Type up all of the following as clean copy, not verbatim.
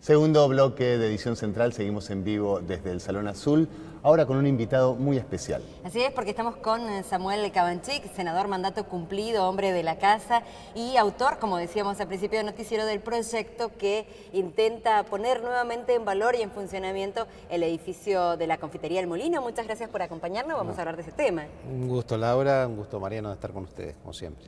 Segundo bloque de Edición Central, seguimos en vivo desde el Salón Azul, ahora con un invitado muy especial. Así es, porque estamos con Samuel Cabanchik, senador mandato cumplido, hombre de la casa y autor, como decíamos al principio del noticiero, del proyecto que intenta poner nuevamente en valor y en funcionamiento el edificio de la confitería El Molino. Muchas gracias por acompañarnos, vamos a hablar de ese tema. Un gusto, Laura, un gusto, Mariano, de estar con ustedes, como siempre.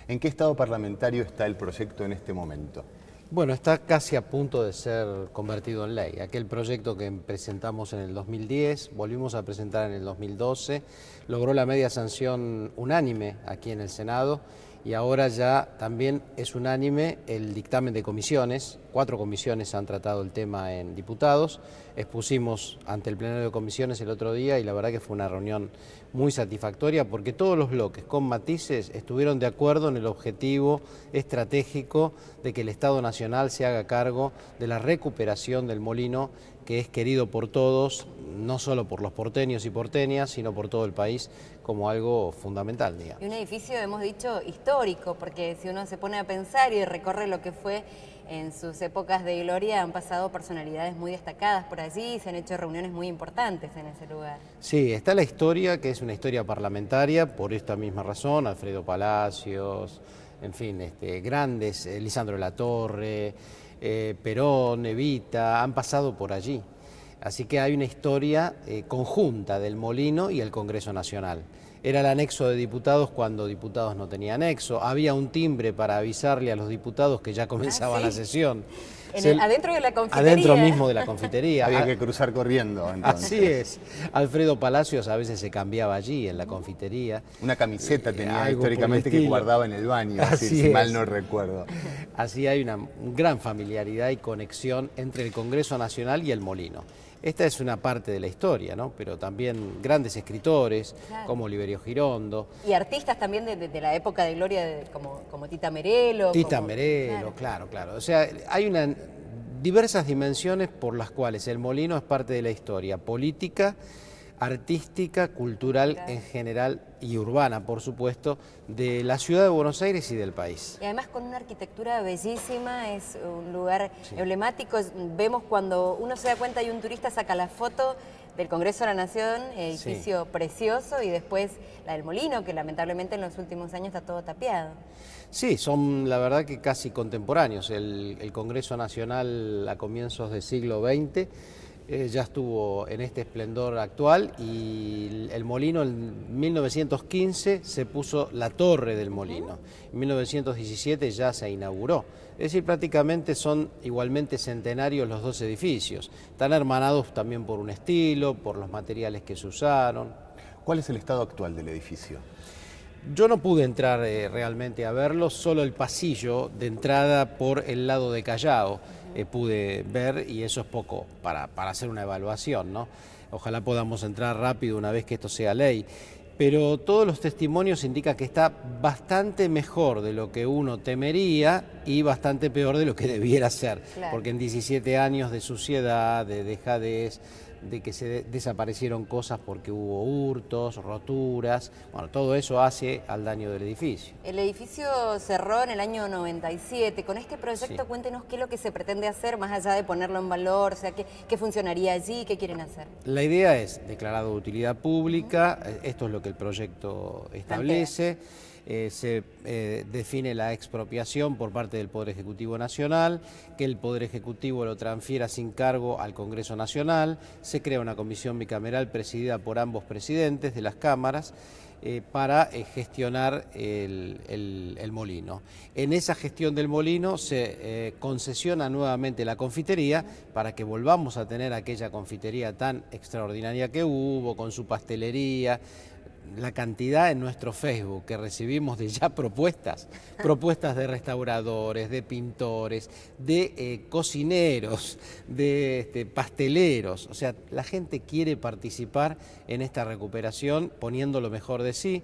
¿En qué estado parlamentario está el proyecto en este momento? Bueno, está casi a punto de ser convertido en ley. Aquel proyecto que presentamos en el 2010, volvimos a presentar en el 2012, logró la media sanción unánime aquí en el Senado y ahora ya también es unánime el dictamen de comisiones. 4 comisiones han tratado el tema en diputados. Expusimos ante el plenario de comisiones el otro día y la verdad que fue una reunión muy satisfactoria porque todos los bloques con matices estuvieron de acuerdo en el objetivo estratégico de que el Estado Nacional se haga cargo de la recuperación del molino, que es querido por todos, no solo por los porteños y porteñas, sino por todo el país como algo fundamental, digamos. Y un edificio, hemos dicho, histórico, porque si uno se pone a pensar y recorre lo que fue en sus épocas de gloria, han pasado personalidades muy destacadas por allí, se han hecho reuniones muy importantes en ese lugar. Sí, está la historia, que es una historia parlamentaria, por esta misma razón, Alfredo Palacios, en fin, grandes, Lisandro de la Torre, Perón, Evita, han pasado por allí. Así que hay una historia conjunta del Molino y el Congreso Nacional. Era el anexo de diputados cuando diputados no tenían anexo. Había un timbre para avisarle a los diputados que ya comenzaba la sesión. Adentro de la confitería. Adentro mismo de la confitería. Había que cruzar corriendo, entonces. Así es. Alfredo Palacios a veces se cambiaba allí, en la confitería. Una camiseta tenía históricamente que guardaba en el baño, si mal no recuerdo. Así hay una gran familiaridad y conexión entre el Congreso Nacional y el Molino. Esta es una parte de la historia, ¿no? Pero también grandes escritores, claro, como Oliverio Girondo. Y artistas también de la época de gloria, como Tita Merelo. Tita Merelo, claro. O sea, hay diversas dimensiones por las cuales el Molino es parte de la historia política, artística, cultural, claro, en general y urbana, por supuesto, de la ciudad de Buenos Aires y del país. Y además con una arquitectura bellísima, es un lugar emblemático. Vemos cuando uno se da cuenta y un turista saca la foto del Congreso de la Nación, edificio precioso, y después la del Molino, que lamentablemente en los últimos años está todo tapiado. Sí, son la verdad que casi contemporáneos. El Congreso Nacional a comienzos del siglo XX ya estuvo en este esplendor actual y el Molino en 1915 se puso la torre del Molino. En 1917 ya se inauguró. Es decir, prácticamente son igualmente centenarios los dos edificios. Están hermanados también por un estilo, por los materiales que se usaron. ¿Cuál es el estado actual del edificio? Yo no pude entrar realmente a verlo, solo el pasillo de entrada por el lado de Callao pude ver, y eso es poco para hacer una evaluación, ¿no? Ojalá podamos entrar rápido una vez que esto sea ley. Pero todos los testimonios indican que está bastante mejor de lo que uno temería y bastante peor de lo que debiera ser. Claro. Porque en 17 años de suciedad, de dejadez, de que se desaparecieron cosas porque hubo hurtos, roturas, bueno, todo eso hace al daño del edificio. El edificio cerró en el año 97. Con este proyecto, cuéntenos qué es lo que se pretende hacer, más allá de ponerlo en valor, o sea, qué funcionaría allí, qué quieren hacer. La idea es declarado de utilidad pública, esto es lo que el proyecto establece. Se define la expropiación por parte del Poder Ejecutivo Nacional, que el Poder Ejecutivo lo transfiera sin cargo al Congreso Nacional, se crea una comisión bicameral presidida por ambos presidentes de las cámaras para gestionar el molino. En esa gestión del molino se concesiona nuevamente la confitería para que volvamos a tener aquella confitería tan extraordinaria que hubo, con su pastelería. La cantidad en nuestro Facebook que recibimos de ya propuestas de restauradores, de pintores, de cocineros, de pasteleros. O sea, la gente quiere participar en esta recuperación poniendo lo mejor de sí.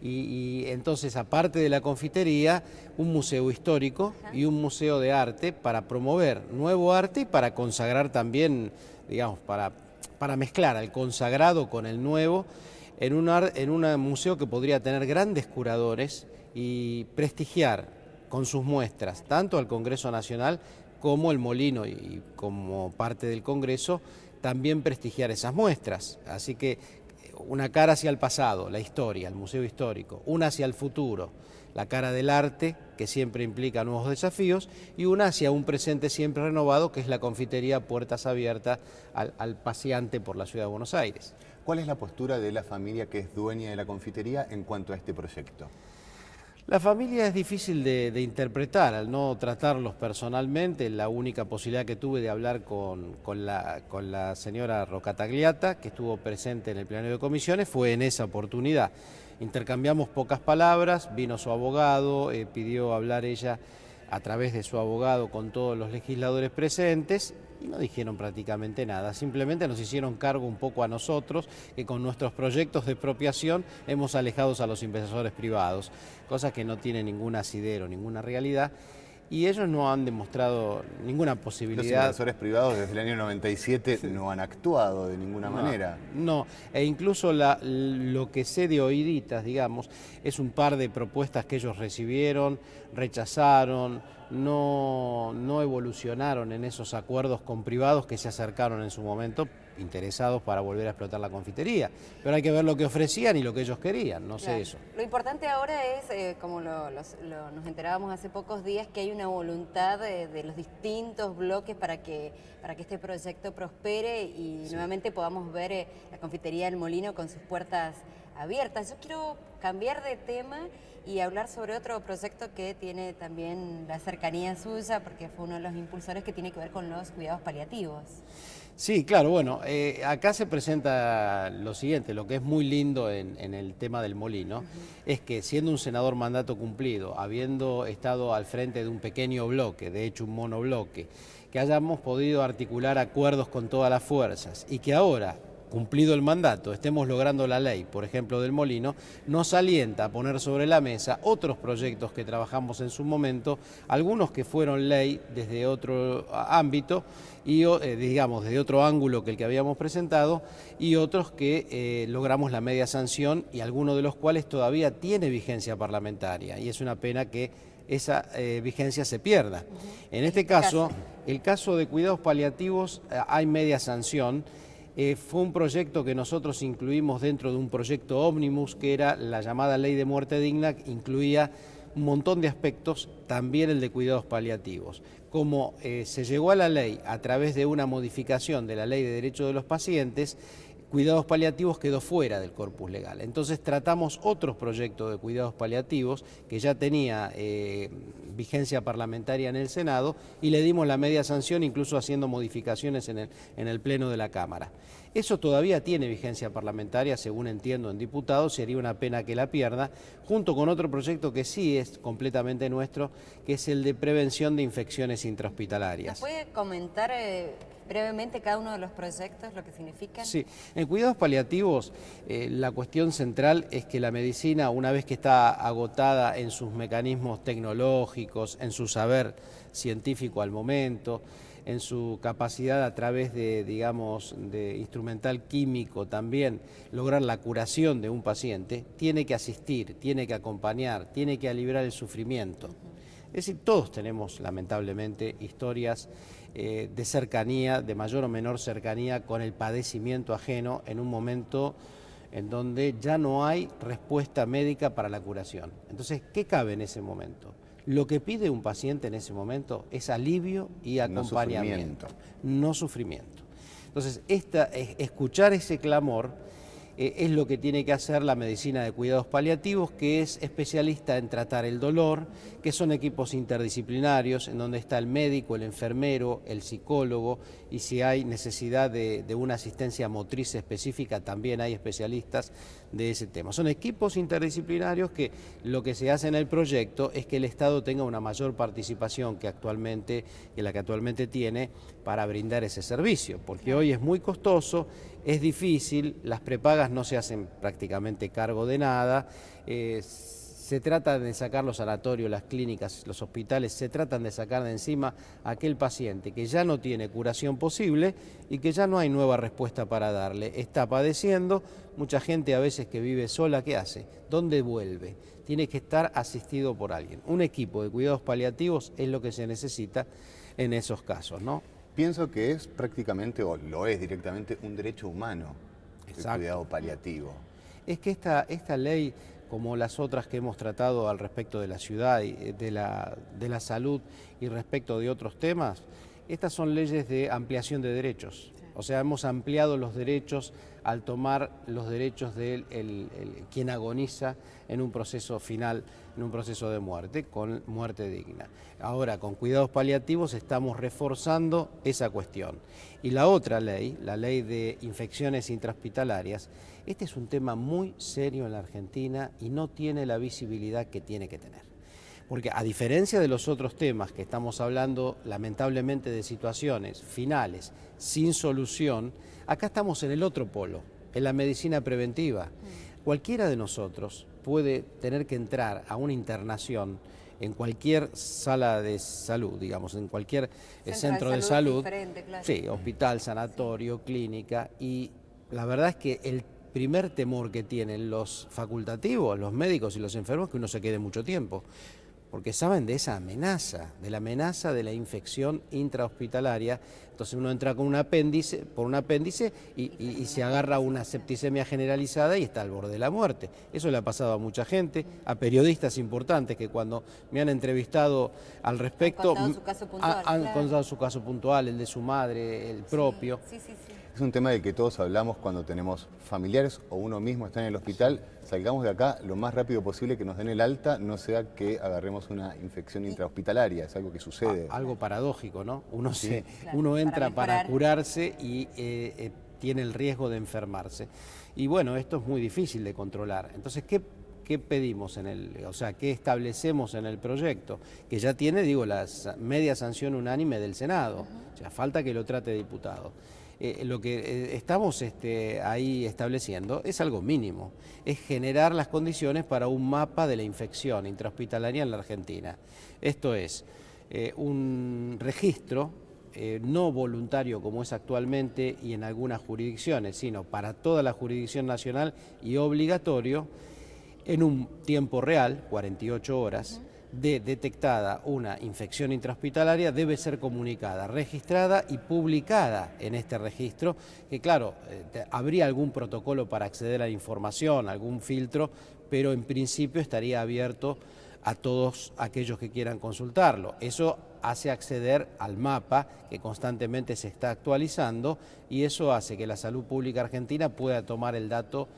Y entonces, aparte de la confitería, un museo histórico y un museo de arte para promover nuevo arte y para consagrar también, digamos, para mezclar al consagrado con el nuevo, en un museo que podría tener grandes curadores y prestigiar con sus muestras tanto al Congreso Nacional como el Molino y como parte del Congreso también prestigiar esas muestras. Así que una cara hacia el pasado, la historia, el Museo Histórico, una hacia el futuro, la cara del arte, que siempre implica nuevos desafíos, y una hacia un presente siempre renovado, que es la confitería Puertas Abiertas al paseante por la Ciudad de Buenos Aires. ¿Cuál es la postura de la familia que es dueña de la confitería en cuanto a este proyecto? La familia es difícil de interpretar, al no tratarlos personalmente. La única posibilidad que tuve de hablar con la señora Rocatagliata, que estuvo presente en el plenario de comisiones, fue en esa oportunidad. Intercambiamos pocas palabras, vino su abogado, pidió hablar ella a través de su abogado con todos los legisladores presentes y no dijeron prácticamente nada, simplemente nos hicieron cargo un poco a nosotros, que con nuestros proyectos de expropiación hemos alejado a los inversores privados, cosa que no tiene ningún asidero, ninguna realidad. Y ellos no han demostrado ninguna posibilidad. Los inversores privados desde el año 97 no han actuado de ninguna manera. No, e incluso lo que sé de oíditas, digamos, es un par de propuestas que ellos recibieron, rechazaron, no evolucionaron en esos acuerdos con privados que se acercaron en su momento, interesados para volver a explotar la confitería. Pero hay que ver lo que ofrecían y lo que ellos querían, no sé eso. Lo importante ahora es, como nos enterábamos hace pocos días, que hay una voluntad de los distintos bloques para que este proyecto prospere y nuevamente podamos ver la confitería El Molino con sus puertas abiertas. Yo quiero cambiar de tema y hablar sobre otro proyecto que tiene también la cercanía suya, porque fue uno de los impulsores, que tiene que ver con los cuidados paliativos. Sí, claro, bueno, acá se presenta lo siguiente, lo que es muy lindo en el tema del Molino, es que siendo un senador mandato cumplido, habiendo estado al frente de un pequeño bloque, de hecho un monobloque, que hayamos podido articular acuerdos con todas las fuerzas y que ahora, cumplido el mandato, estemos logrando la ley, por ejemplo, del Molino, nos alienta a poner sobre la mesa otros proyectos que trabajamos en su momento, algunos que fueron ley desde otro ámbito, y digamos, desde otro ángulo que el que habíamos presentado, y otros que logramos la media sanción y algunos de los cuales todavía tiene vigencia parlamentaria, y es una pena que esa vigencia se pierda. En este caso, el caso de cuidados paliativos, hay media sanción. Fue un proyecto que nosotros incluimos dentro de un proyecto ómnibus, que era la llamada Ley de Muerte Digna, que incluía un montón de aspectos, también el de cuidados paliativos. Como se llegó a la ley a través de una modificación de la Ley de Derechos de los Pacientes, cuidados paliativos quedó fuera del corpus legal. Entonces tratamos otros proyectos de cuidados paliativos que ya tenía vigencia parlamentaria en el Senado y le dimos la media sanción, incluso haciendo modificaciones en el Pleno de la Cámara. Eso todavía tiene vigencia parlamentaria, según entiendo en diputados, sería una pena que la pierda, junto con otro proyecto que sí es completamente nuestro, que es el de prevención de infecciones intrahospitalarias. ¿Nos puede comentar brevemente cada uno de los proyectos, lo que significan? Sí, en cuidados paliativos la cuestión central es que la medicina, una vez que está agotada en sus mecanismos tecnológicos, en su saber científico al momento, en su capacidad a través de, digamos, de instrumental químico también, lograr la curación de un paciente, tiene que asistir, tiene que acompañar, tiene que aliviar el sufrimiento. Es decir, todos tenemos lamentablemente historias de cercanía, de mayor o menor cercanía con el padecimiento ajeno en un momento en donde ya no hay respuesta médica para la curación. Entonces, ¿qué cabe en ese momento? Lo que pide un paciente en ese momento es alivio y acompañamiento, no sufrimiento. Entonces, escuchar ese clamor es lo que tiene que hacer la medicina de cuidados paliativos, que es especialista en tratar el dolor, que son equipos interdisciplinarios, en donde está el médico, el enfermero, el psicólogo, y si hay necesidad de una asistencia motriz específica, también hay especialistas de ese tema. Son equipos interdisciplinarios que lo que se hace en el proyecto es que el Estado tenga una mayor participación que la que actualmente tiene para brindar ese servicio, porque hoy es muy costoso, es difícil, las prepagas no se hacen prácticamente cargo de nada, se trata de sacar los sanatorios, las clínicas, los hospitales, se tratan de sacar de encima a aquel paciente que ya no tiene curación posible y que ya no hay nueva respuesta para darle. Está padeciendo, mucha gente a veces que vive sola, ¿qué hace? ¿Dónde vuelve? Tiene que estar asistido por alguien. Un equipo de cuidados paliativos es lo que se necesita. en esos casos, ¿no? Pienso que es prácticamente, o lo es directamente, un derecho humano, el cuidado paliativo. Es que esta ley, como las otras que hemos tratado al respecto de la ciudad, y de la salud y respecto de otros temas, estas son leyes de ampliación de derechos. O sea, hemos ampliado los derechos al tomar los derechos de quien agoniza en un proceso final, en un proceso de muerte, con muerte digna. Ahora, con cuidados paliativos estamos reforzando esa cuestión. Y la otra ley, la ley de infecciones intrahospitalarias, este es un tema muy serio en la Argentina y no tiene la visibilidad que tiene que tener. Porque a diferencia de los otros temas que estamos hablando lamentablemente de situaciones finales sin solución, acá estamos en el otro polo, en la medicina preventiva. Cualquiera de nosotros puede tener que entrar a una internación en cualquier sala de salud, digamos, en cualquier centro de salud, claro. Sí, hospital, sanatorio, clínica, y la verdad es que el primer temor que tienen los facultativos, los médicos y los enfermos es que uno se quede mucho tiempo, porque saben de esa amenaza, de la amenaza de la infección intrahospitalaria. Entonces uno entra con un apéndice, y se agarra una septicemia generalizada y está al borde de la muerte. Eso le ha pasado a mucha gente, a periodistas importantes que cuando me han entrevistado al respecto Han contado su caso puntual, han contado su caso puntual, el de su madre, el propio. Sí. Es un tema del que todos hablamos cuando tenemos familiares o uno mismo está en el hospital. Salgamos de acá lo más rápido posible, que nos den el alta, no sea que agarremos una infección intrahospitalaria, es algo que sucede. Algo paradójico, ¿no? Uno Claro, entra para mejorar. curarse y tiene el riesgo de enfermarse. Y bueno, esto es muy difícil de controlar. Entonces, ¿qué pedimos qué establecemos en el proyecto? Que ya tiene, la media sanción unánime del Senado. O sea, falta que lo trate diputado. Lo que estamos ahí estableciendo es algo mínimo, es generar las condiciones para un mapa de la infección intrahospitalaria en la Argentina. Esto es un registro no voluntario como es actualmente y en algunas jurisdicciones, sino para toda la jurisdicción nacional y obligatorio en un tiempo real, 48 horas, de detectada una infección intrahospitalaria, debe ser comunicada, registrada y publicada en este registro, que claro, habría algún protocolo para acceder a la información, algún filtro, pero en principio estaría abierto a todos aquellos que quieran consultarlo. Eso hace acceder al mapa que constantemente se está actualizando y eso hace que la salud pública argentina pueda tomar el dato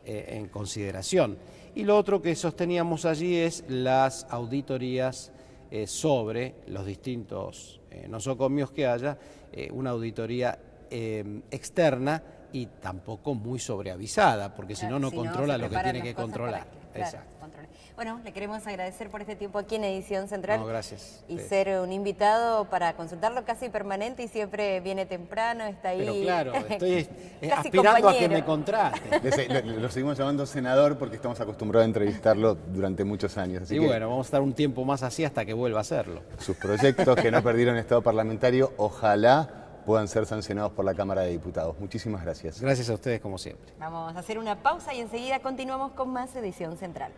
en consideración. Y lo otro que sosteníamos allí es las auditorías sobre los distintos nosocomios que haya, una auditoría externa y tampoco muy sobreavisada, porque si no, no controla lo que tiene que controlar. Exacto. Bueno, le queremos agradecer por este tiempo aquí en Edición Central. No, gracias. Y ser un invitado para consultarlo casi permanente y siempre viene temprano, está ahí. Pero claro, estoy casi aspirando compañero. a que me contraten. Lo seguimos llamando senador porque estamos acostumbrados a entrevistarlo durante muchos años. Así que bueno, vamos a estar un tiempo más así hasta que vuelva a hacerlo. sus proyectos que no perdieron estado parlamentario, ojalá puedan ser sancionados por la Cámara de Diputados. Muchísimas gracias. Gracias a ustedes como siempre. Vamos a hacer una pausa y enseguida continuamos con más Edición Central.